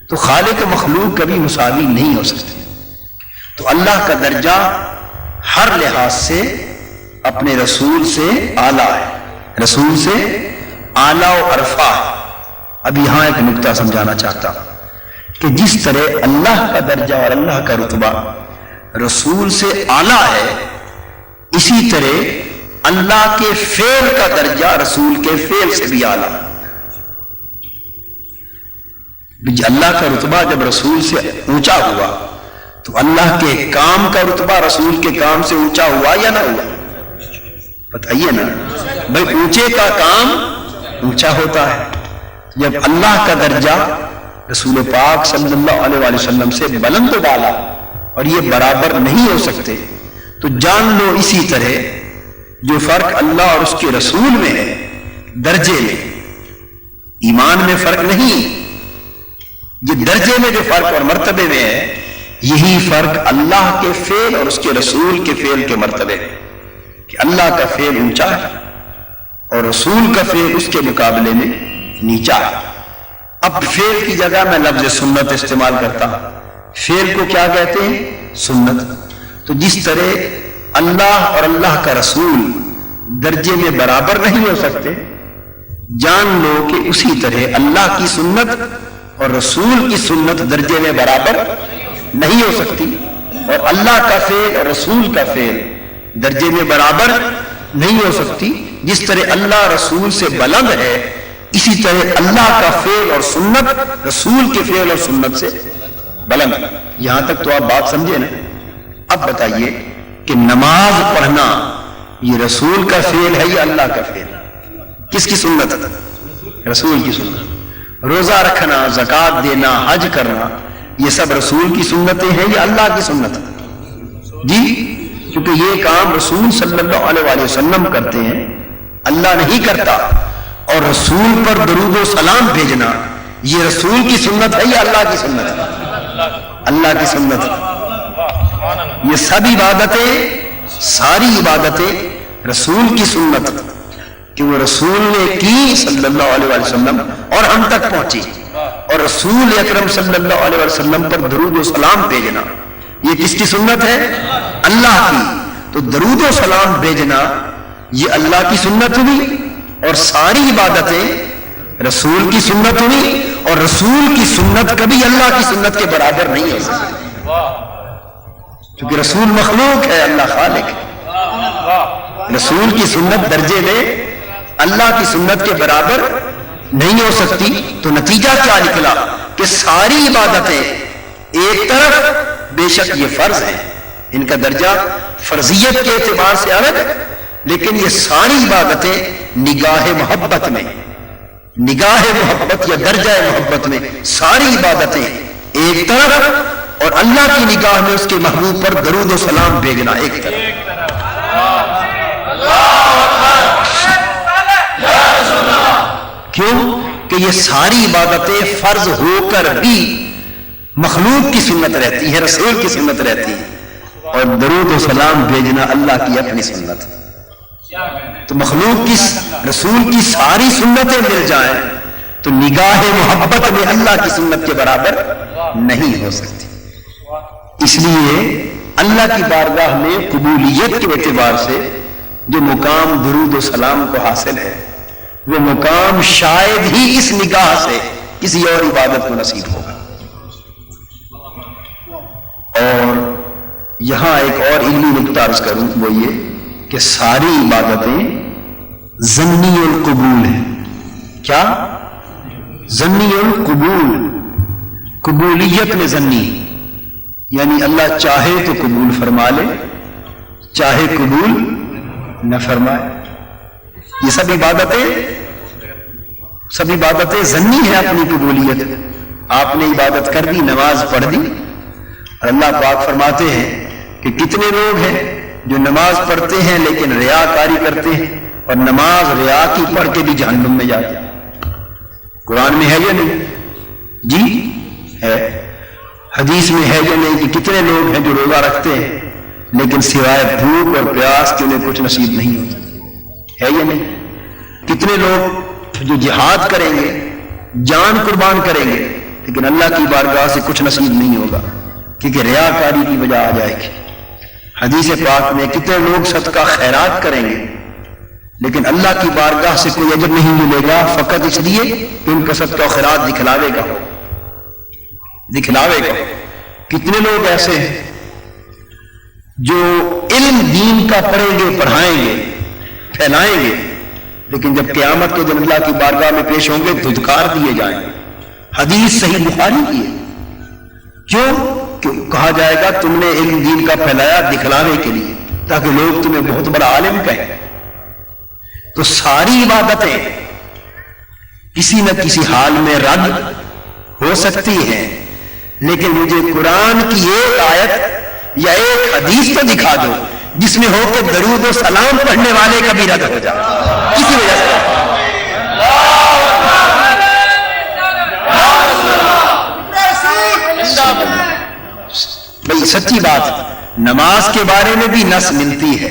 تو خالق مخلوق کبھی مساوی نہیں ہو سکتے. تو اللہ کا درجہ ہر لحاظ سے اپنے رسول سے اعلیٰ ہے، رسول سے اعلیٰ و عرفہ ہے. اب یہاں ایک نکتہ سمجھانا چاہتا ہوں کہ جس طرح اللہ کا درجہ اور اللہ کا رتبہ رسول سے اعلیٰ ہے، اسی طرح اللہ کے فعل کا درجہ رسول کے فعل سے بھی اعلیٰ. اللہ کا رتبہ جب رسول سے اونچا ہوا تو اللہ کے کام کا رتبہ رسول کے کام سے اونچا ہوا یا نہ ہوا؟ بتائیے نا بھائی، اونچے کا کام اونچا ہوتا ہے. جب اللہ کا درجہ رسول پاک صلی اللہ علیہ وآلہ وسلم سے بلند و بالا اور یہ برابر نہیں ہو سکتے، تو جان لو اسی طرح جو فرق اللہ اور اس کے رسول میں ہے درجے میں، ایمان میں فرق نہیں، یہ درجے میں جو فرق اور مرتبے میں ہے، یہی فرق اللہ کے فعل اور اس کے رسول کے فعل کے مرتبے ہے کہ اللہ کا فعل اونچا ہے اور رسول کا فعل اس کے مقابلے میں نیچا ہے. اب فعل کی جگہ میں لفظ سنت استعمال کرتا ہوں. فعل کو کیا کہتے ہیں؟ سنت. تو جس طرح اللہ اور اللہ کا رسول درجے میں برابر نہیں ہو سکتے، جان لو کہ اسی طرح اللہ کی سنت اور رسول کی سنت درجے میں برابر نہیں ہو سکتی، اور اللہ کا فعل اور رسول کا فعل درجے میں برابر نہیں ہو سکتی. جس طرح اللہ رسول سے بلند ہے، اسی طرح اللہ کا فعل اور سنت رسول کے فعل اور سنت سے بلند. یہاں تک تو آپ بات سمجھے نا؟ اب بتائیے کہ نماز پڑھنا یہ رسول کا فعل ہے یا اللہ کا فعل؟ کس کی سنت ہے؟ رسول کی سنت. روزہ رکھنا، زکوٰۃ دینا، حج کرنا یہ سب رسول کی سنتیں ہیں یا اللہ کی سنت ہے؟ جی، کیونکہ یہ کام رسول صلی اللہ علیہ وسلم کرتے ہیں، اللہ نہیں کرتا. اور رسول پر درود و سلام بھیجنا یہ رسول کی سنت ہے یا اللہ کی سنت ہے؟ اللہ کی سنت ہے. یہ سب عبادتیں، ساری عبادتیں رسول کی سنت کہ وہ رسول نے کی صلی اللہ علیہ وسلم اور ہم تک پہنچی. اور رسول اکرم صلی اللہ علیہ وسلم پر درود و سلام بھیجنا یہ کس کی سنت ہے؟ اللہ کی. تو درود و سلام بھیجنا یہ اللہ کی سنت ہوئی اور ساری عبادتیں رسول کی سنت ہوئی. اور رسول کی سنت کبھی اللہ کی سنت کے برابر نہیں ہو سکتی، کیونکہ رسول مخلوق ہے، اللہ خالق ہے. رسول کی سنت درجے میں اللہ کی سنت کے برابر نہیں ہو سکتی. تو نتیجہ کیا نکلا کہ ساری عبادتیں ایک طرف بے شک یہ فرض ہیں، ان کا درجہ فرضیت کے اعتبار سے الگ ہے، لیکن یہ ساری عبادتیں نگاہ محبت میں، نگاہ محبت یا درجہ محبت میں ساری عبادتیں ایک طرف اور اللہ کی نگاہ میں اس کے محبوب پر درود و سلام بھیجنا ایک طرف. کیوں کہ یہ ساری عبادتیں فرض ہو کر بھی مخلوق کی سنت رہتی ہے، رسول کی سنت رہتی ہے، اور درود و سلام بھیجنا اللہ کی اپنی سنت ہے. تو مخلوق کی رسول کی ساری سنتیں مل جائیں تو نگاہ محبت میں اللہ کی سنت کے برابر نہیں ہو سکتی. اس لیے اللہ کی بارگاہ میں قبولیت کے اعتبار سے جو مقام درود و سلام کو حاصل ہے وہ مقام شاید ہی اس نگاہ سے کسی اور عبادت کو نصیب ہوگا. اور یہاں ایک اور علمی نقطہ عرض کروں، وہ یہ کہ ساری عبادتیں ظنی القبول ہیں. کیا؟ ظنی القبول، قبولیت میں ظنی، یعنی اللہ چاہے تو قبول فرما لے، چاہے قبول نہ فرمائے. یہ سب عبادتیں ظنی ہیں اپنی قبولیت. آپ نے عبادت کر دی، نماز پڑھ دی، اور اللہ پاک فرماتے ہیں کہ کتنے لوگ ہیں جو نماز پڑھتے ہیں لیکن ریاکاری کرتے ہیں، اور نماز ریا کی پڑھ کے بھی جہنم میں جاتے ہیں. قرآن میں ہے یا نہیں؟ جی ہے. حدیث میں ہے یا نہیں کہ کتنے لوگ ہیں جو روزہ رکھتے ہیں لیکن سوائے بھوک اور پیاس کے انہیں کچھ نصیب نہیں ہوتا؟ ہے یا نہیں؟ کتنے لوگ جو جہاد کریں گے، جان قربان کریں گے، لیکن اللہ کی بارگاہ سے کچھ نصیب نہیں ہوگا کیونکہ ریاکاری کی وجہ آ جائے گی. حدیث پاک میں کتنے لوگ صدقہ خیرات کریں گے لیکن اللہ کی بارگاہ سے کوئی اجر نہیں ملے گا، فقط اس لیے کہ ان کا صدقہ خیرات دکھلاوے گا. کتنے لوگ ایسے ہیں جو علم دین کا پڑھیں گے، پڑھائیں گے، پھیلائیں گے، لیکن جب قیامت کے دن اللہ کی بارگاہ میں پیش ہوں گے دھتکار دیے جائیں گے. حدیث صحیح بخاری کی ہے. کیوں؟ کہا جائے گا تم نے علم دین کا پھیلایا دکھلانے کے لیے تاکہ لوگ تمہیں بہت بڑا عالم کہیں. تو ساری عبادتیں کسی نہ کسی حال میں رد ہو سکتی ہیں، لیکن مجھے قرآن کی ایک آیت یا ایک حدیث تو دکھا دو جس میں ہو کہ درود و سلام پڑھنے والے کا بھی رد ہو جائے کسی وجہ سے. بھئی سچی بات، نماز کے بارے میں بھی نص ملتی ہے،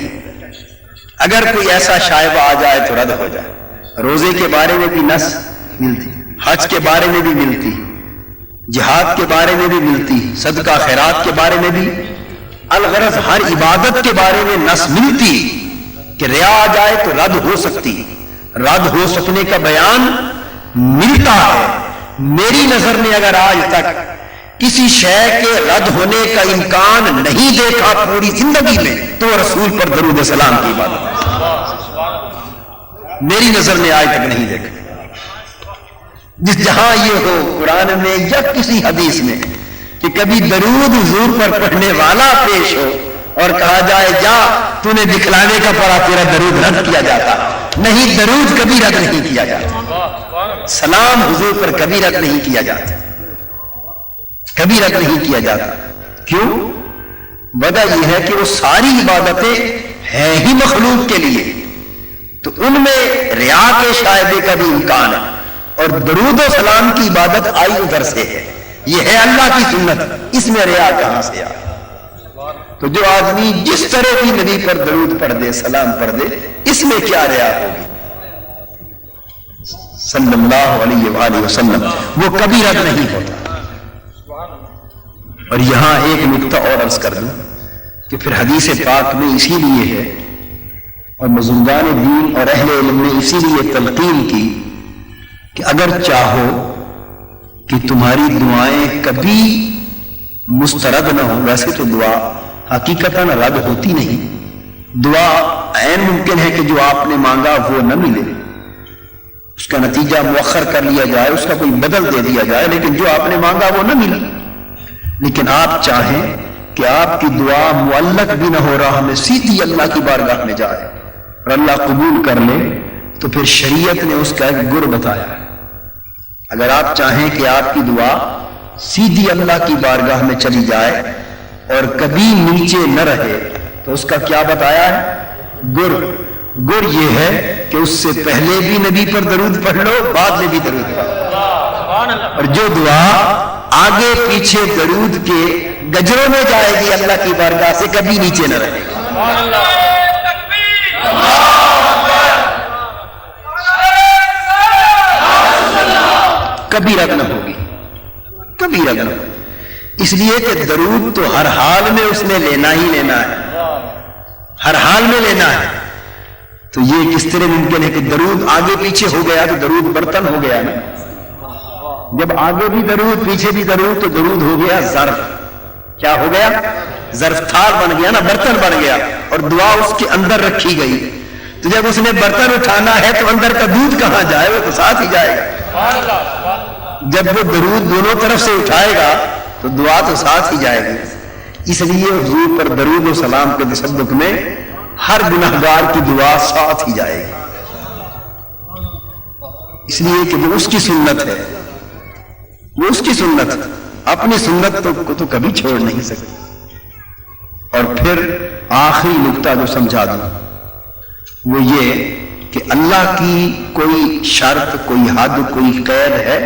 اگر کوئی ایسا شائبہ آ جائے تو رد ہو جائے. روزے کے بارے میں بھی نص ملتی، حج کے بارے میں بھی ملتی، جہاد کے بارے میں بھی ملتی، صدقہ خیرات کے بارے میں بھی. الغرض ہر عبادت کے بارے میں نص ملتی کہ ریا آ جائے تو رد ہو سکتی. رد ہو سکنے کا بیان ملتا ہے. میری نظر میں اگر آج تک کسی شے کے رد ہونے کا امکان نہیں دیکھا پوری زندگی میں تو رسول پر درود سلام کی عبادت ہے. میری نظر میں آج تک نہیں دیکھا. جس جہاں یہ ہو قرآن میں یا کسی حدیث میں کہ کبھی درود حضور پر پڑھنے والا پیش ہو اور کہا جائے جا تو نے دکھلانے کا پڑا تیرا درود رد کیا جاتا نہیں. درود کبھی رد نہیں کیا جاتا، سلام حضور پر کبھی رد نہیں کیا جاتا. کبھی رد نہیں کیا جاتا. کیوں؟ وجہ یہ ہے کہ وہ ساری عبادتیں ہیں ہی مخلوق کے لیے، تو ان میں ریا کے شائبے کا بھی امکان ہے. اور درود و سلام کی عبادت آئی ادھر سے ہے، یہ ہے اللہ کی سنت، اس میں ریا کہاں سے آئی؟ تو جو آدمی جس طرح بھی نبی پر درود پڑھ دے، سلام پڑھ دے، اس میں کیا ریا ہوگی؟ صلی اللہ علیہ وآلہ وسلم وہ کبھی رد نہیں ہوتا. اور یہاں ایک نکتہ اور عرض کر دوں کہ پھر حدیث پاک میں اسی لیے ہے، اور بزرگان دین اور اہل علم نے اسی لیے تلقین کی کہ اگر چاہو کہ تمہاری دعائیں کبھی مسترد نہ ہوں، ویسے تو دعا حقیقتاً رد ہوتی نہیں، دعا عین ممکن ہے کہ جو آپ نے مانگا وہ نہ ملے، اس کا نتیجہ مؤخر کر لیا جائے، اس کا کوئی بدل دے دیا جائے، لیکن جو آپ نے مانگا وہ نہ ملا. لیکن آپ چاہیں کہ آپ کی دعا معلق بھی نہ ہو رہا، ہمیں سیدھی اللہ کی بارگاہ میں جائے اور اللہ قبول کر لے، تو پھر شریعت نے اس کا ایک گر بتایا ہے. اگر آپ چاہیں کہ آپ کی دعا سیدھی اللہ کی بارگاہ میں چلی جائے اور کبھی نیچے نہ رہے، تو اس کا کیا بتایا ہے؟ گر یہ ہے کہ اس سے پہلے بھی نبی پر درود پڑھ لو، بعد میں بھی درود پڑھ لو، اور جو دعا آگے پیچھے درود کے گجروں میں جائے گی اللہ کی بارگاہ سے، کبھی نیچے نہ رہے گی. کبھی رد نہ ہوگی، کبھی رد نہ ہوگی. اس لیے کہ درود تو ہر حال میں اس نے لینا ہی لینا ہے، ہر حال میں لینا ہے. تو یہ کس طرح ممکن ہے کہ درود آگے پیچھے ہو گیا تو درود برتن ہو گیا نا؟ جب آگے بھی درود پیچھے بھی درود تو درود ہو گیا ظرف. کیا ہو گیا؟ ظرف تھال بن گیا نا، برتن بن گیا، اور دعا اس کے اندر رکھی گئی. تو جب اس نے برتن اٹھانا ہے تو اندر کا دودھ کہاں جائے؟ وہ تو ساتھ ہی جائے گا. جب وہ درود دونوں طرف سے اٹھائے گا تو دعا تو ساتھ ہی جائے گی. اس لیے حضور پر درود و سلام کے تصدق میں ہر گناہگار کی دعا ساتھ ہی جائے گی، اس لیے کہ وہ اس کی سنت ہے، وہ اس کی سنت، اپنی سنت کو تو کبھی چھوڑ نہیں سکتے. اور پھر آخری نکتہ جو سمجھا دوں وہ یہ کہ اللہ کی کوئی شرط، کوئی حد، کوئی قید ہے؟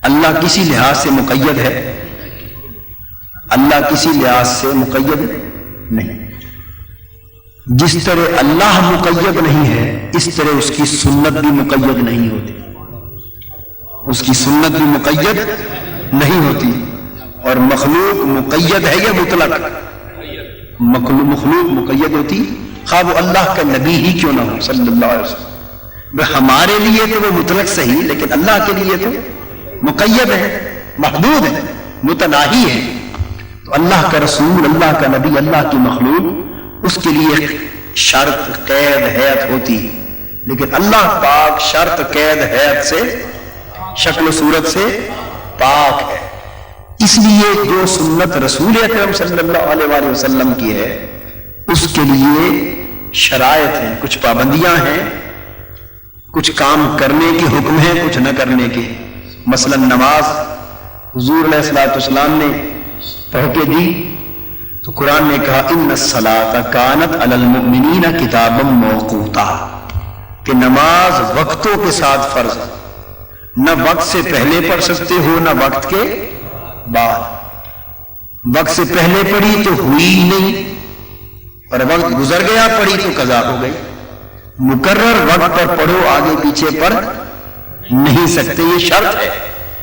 اللہ کسی لحاظ سے مقید ہے؟ اللہ کسی لحاظ سے مقید نہیں. جس طرح اللہ مقید نہیں ہے، اس طرح اس کی سنت بھی مقید نہیں ہوتی، اس کی سنت بھی مقید نہیں ہوتی. اور مخلوق مقید ہے یا مطلق؟ مخلوق مقید ہوتی، خواہ وہ اللہ کا نبی ہی کیوں نہ ہو صلی اللہ علیہ وسلم. ہمارے لیے تو وہ مطلق صحیح، لیکن اللہ کے لیے تو مقید ہے، محدود ہے، متناہی ہے. تو اللہ کا رسول، اللہ کا نبی، اللہ کی مخلوق، اس کے لیے شرط، قید، حیت ہوتی، لیکن اللہ پاک شرط، قید، حیت سے، شکل و صورت سے پاک ہے. اس لیے جو سنت رسول اکرم صلی اللہ علیہ وآلہ وسلم کی ہے، اس کے لیے شرائط ہیں، کچھ پابندیاں ہیں، کچھ کام کرنے کے حکم ہیں، کچھ نہ کرنے کے. مثلا نماز حضور علیہ الصلوۃ والسلام نے پڑھ کے دی تو قرآن نے کہا ان الصلاۃ کانت علی المؤمنین کتابا موقوتا، کہ نماز وقتوں کے ساتھ فرض، نہ وقت سے پہلے پڑھ سکتے ہو نہ وقت کے بعد. وقت سے پہلے پڑھی تو ہوئی نہیں، اور وقت گزر گیا پڑھی تو قضا ہو گئی. مقرر وقت پر پڑھو، آگے پیچھے پڑھ نہیں سکتے، یہ شرط ہے،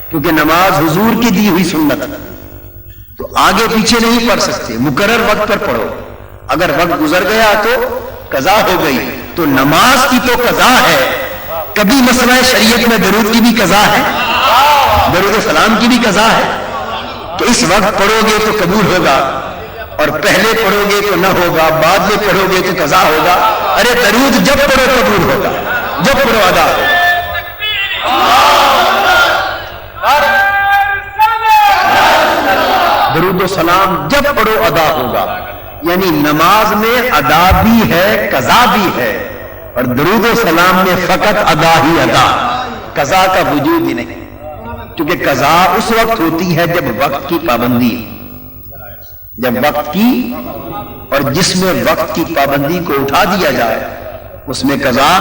کیونکہ نماز حضور کی دی ہوئی سنت، تو آگے پیچھے نہیں پڑھ سکتے، مقرر وقت پر پڑھو. اگر وقت گزر گیا تو قضا ہو گئی. تو نماز کی تو قضا ہے. کبھی مسئلہ شریعت میں درود کی بھی قضا ہے، درود و سلام کی بھی قضا ہے، کہ اس وقت پڑھو گے تو قبول ہوگا، اور پہلے پڑھو گے تو نہ ہوگا، بعد میں پڑھو گے تو قضا ہوگا. ارے درود جب پڑھو قبول ہوگا، جب پڑھو ادا ہوگا. درود و سلام جب پڑھو ادا ہوگا، یعنی نماز میں ادا بھی ہے، قضا بھی ہے، اور درود و سلام میں فقط ادا ہی ادا، قضا کا وجود ہی نہیں. کیونکہ قضا اس وقت ہوتی ہے جب وقت کی پابندی، جب وقت کی، اور جس میں وقت کی پابندی کو اٹھا دیا جائے اس میں قضا۔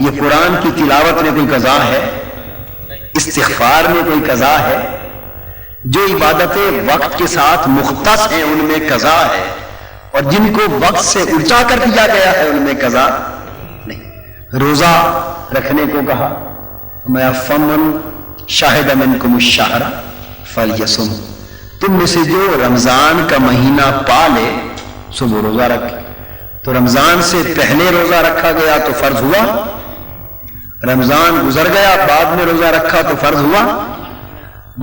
یہ قرآن کی تلاوت میں کوئی قضا ہے؟ استغفار میں کوئی قضا ہے؟ جو عبادتیں وقت کے ساتھ مختص ہیں ان میں قضا ہے، اور جن کو وقت سے الٹا کر دیا گیا ہے ان میں قضا نہیں۔ روزہ رکھنے کو کہا، میں فمن شاہد منکم الشہر فلیصم، تم میں سے جو رمضان کا مہینہ پا لے سو وہ روزہ رکھے۔ تو رمضان سے پہلے روزہ رکھا گیا تو فرض ہوا، رمضان گزر گیا بعد میں روزہ رکھا تو فرض ہوا۔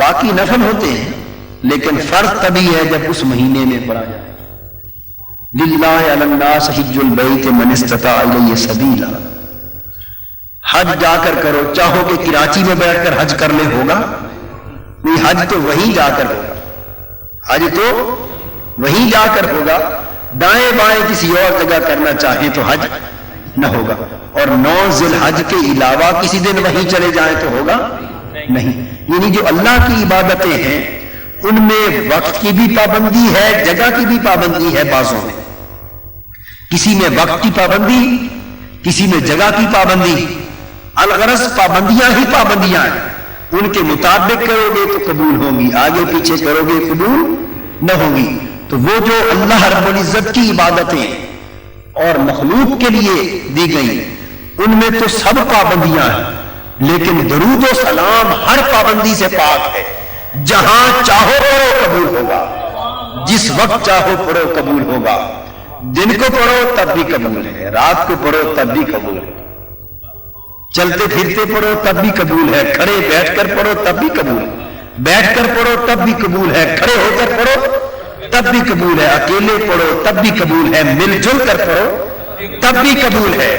باقی نفل ہوتے ہیں لیکن فرض تبھی ہے جب اس مہینے میں پڑا جائے۔ للہ علی الناس حج البیت من استطاع الیہ سبیلا، حج جا کر کرو، چاہو کہ کراچی میں بیٹھ کر حج کر لے ہوگا نہیں، حج تو وہیں جا کر ہوگا، حج تو وہیں جا کر ہوگا۔ دائیں بائیں کسی اور جگہ کرنا چاہیں تو حج نہ ہوگا، اور 9 ذی الحج کے علاوہ کسی دن وہیں چلے جائیں تو ہوگا نہیں۔ یعنی جو اللہ کی عبادتیں ہیں ان میں وقت کی بھی پابندی ہے، جگہ کی بھی پابندی ہے، بعضوں میں کسی میں وقت کی پابندی، کسی میں جگہ کی پابندی، الغرض پابندیاں ہی پابندیاں ہیں، ان کے مطابق کرو گے تو قبول ہوں گی، آگے پیچھے کرو گے قبول نہ ہوں گی۔ تو وہ جو اللہ رب العزت کی عبادتیں اور مخلوق کے لیے دی گئی ان میں تو سب پابندیاں ہیں، لیکن درود و سلام ہر پابندی سے پاک ہے۔ جہاں چاہو پڑھو قبول ہوگا، جس وقت چاہو پڑھو قبول ہوگا، دن کو پڑھو تب بھی قبول ہے، رات کو پڑھو تب بھی قبول ہے، چلتے پھرتے پڑھو تب بھی قبول ہے، کھڑے بیٹھ کر پڑھو تب بھی قبول ہے، بیٹھ کر پڑھو تب بھی قبول ہے، کھڑے ہو کر پڑھو تب بھی قبول ہے، اکیلے پڑھو تب بھی قبول ہے، مل جل کر پڑھو تب بھی قبول ہے۔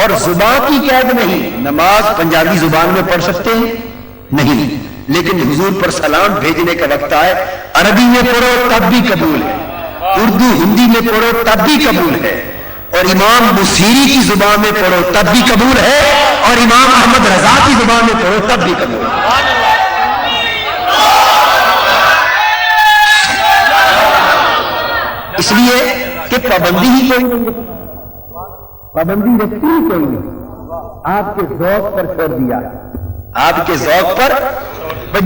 اور زبان کی قید نہیں، نماز پنجابی زبان میں پڑھ سکتے ہیں نہیں، لیکن حضور پر سلام بھیجنے کا وقت آئے عربی میں پڑھو تب بھی قبول ہے، اردو ہندی میں پڑھو تب بھی قبول ہے، اور امام بصیری کی زبان میں پڑھو تب بھی قبول ہے، اور امام احمد رضا کی زبان میں پڑھو تب بھی قبول ہے۔ اس لیے کہ پابندی ہی کوئی نہیں، پابندی رکھتی ہی کوئی نہیں، آپ کے ذوق پر چھوڑ دیا، آپ کے ذوق پر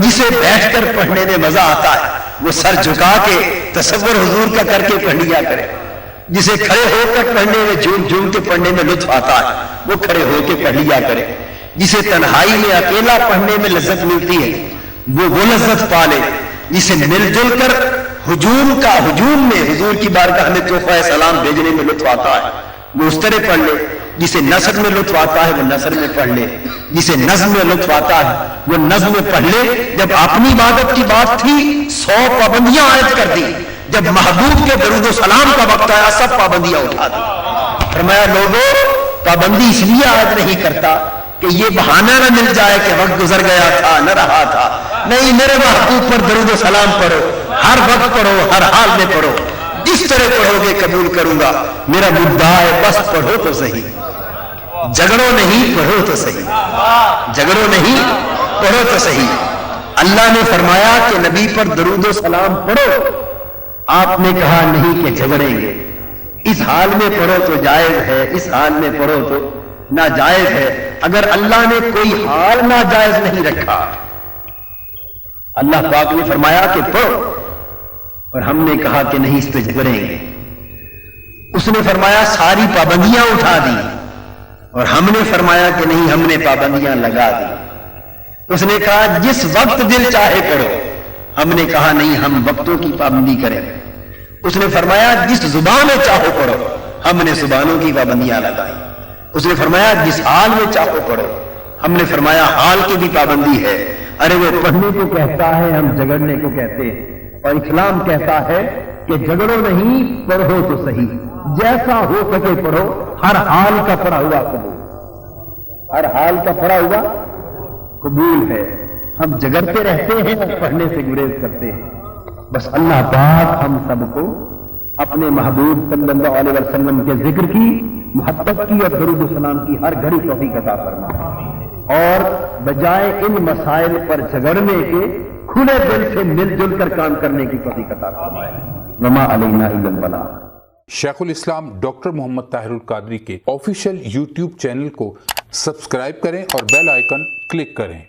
جسے بیٹھ کر پڑھنے میں مزہ آتا ہے وہ سر جھکا کے تصور حضور کا کر کے پڑھ لیا کرے، جسے کھڑے ہو کر پڑھنے میں جھوم جھوم کے پڑھنے میں لطف آتا ہے وہ کھڑے ہو کے پڑھ لیا کرے، جسے تنہائی میں اکیلا پڑھنے میں لذت ملتی ہے وہ لذت پا لے، جسے مل جل کر ہجوم میں حضور کی بارگاہ میں تحفہ سلام بھیجنے میں لطف آتا ہے وہ اس طرح پڑھ لے، جسے نثر میں لطف آتا ہے وہ نثر میں پڑھ لے، جسے نظم میں لطف آتا ہے وہ نظم میں پڑھ لے۔ جب اپنی عبادت کی بات تھی 100 پابندیاں عائد کر دی، جب محبوب کے درود و سلام کا وقت آیا سب پابندیاں اٹھا دی۔ فرمایا لوگوں پابندی اس لیے عائد نہیں کرتا کہ یہ بہانہ نہ مل جائے کہ وقت گزر گیا تھا نہ رہا تھا، نہیں، میرے محبوب پر درود و سلام پڑھو، ہر وقت پڑھو، ہر حال میں پڑھو، جس طرح پڑھو گے قبول کروں گا۔ میرا مدعا ہے بس پڑھو تو صحیح، جھگڑو نہیں، پڑھو تو صحیح، جھگڑو نہیں، پڑھو تو صحیح۔ اللہ نے فرمایا کہ نبی پر درود و سلام پڑھو، آپ نے کہا نہیں کہ جھگڑیں گے، اس حال میں پڑھو تو جائز ہے، اس حال میں پڑھو تو ناجائز ہے۔ اگر اللہ نے کوئی حال ناجائز نہیں رکھا، اللہ پاک نے فرمایا کہ پڑھو، اور ہم نے کہا کہ نہیں اس پہ جھگڑیں گے، اس نے فرمایا ساری پابندیاں اٹھا دی، اور ہم نے فرمایا کہ نہیں ہم نے پابندیاں لگا دی۔ اس نے کہا جس وقت دل چاہے پڑھو، ہم نے کہا نہیں ہم وقتوں کی پابندی کریں۔ اس نے فرمایا جس زبان میں چاہو پڑھو، ہم نے زبانوں کی پابندیاں لگائی۔ اس نے فرمایا جس حال میں چاہو پڑھو، ہم نے فرمایا حال کی بھی پابندی ہے۔ ارے وہ پڑھنے کو کہتا ہے، ہم جھگڑنے کو کہتے ہیں، اور اسلام کہتا ہے کہ جھگڑو نہیں، پڑھو تو صحیح، جیسا ہو سکے پڑھو، ہر حال کا پڑھا ہوا قبول، ہر حال کا پڑھا ہوا قبول ہے۔ ہم جھگڑتے رہتے ہیں اور پڑھنے سے گریز کرتے ہیں۔ بس اللہ پاک ہم سب کو اپنے محبوب صلی اللہ علیہ وسلم کے ذکر کی، محبت کی اور درود و سلام کی ہر گھڑی توفیق عطا فرمائے۔ اور بجائے ان مسائل پر جھگڑنے کے کھلے دل سے مل جل کر کام کرنے کی توفیق عطا فرمائے. وما علینا الا البلاغ. شیخ الاسلام ڈاکٹر محمد طاہر القادری کے آفیشیل یوٹیوب چینل کو سبسکرائب کریں اور بیل آئیکن کلک کریں.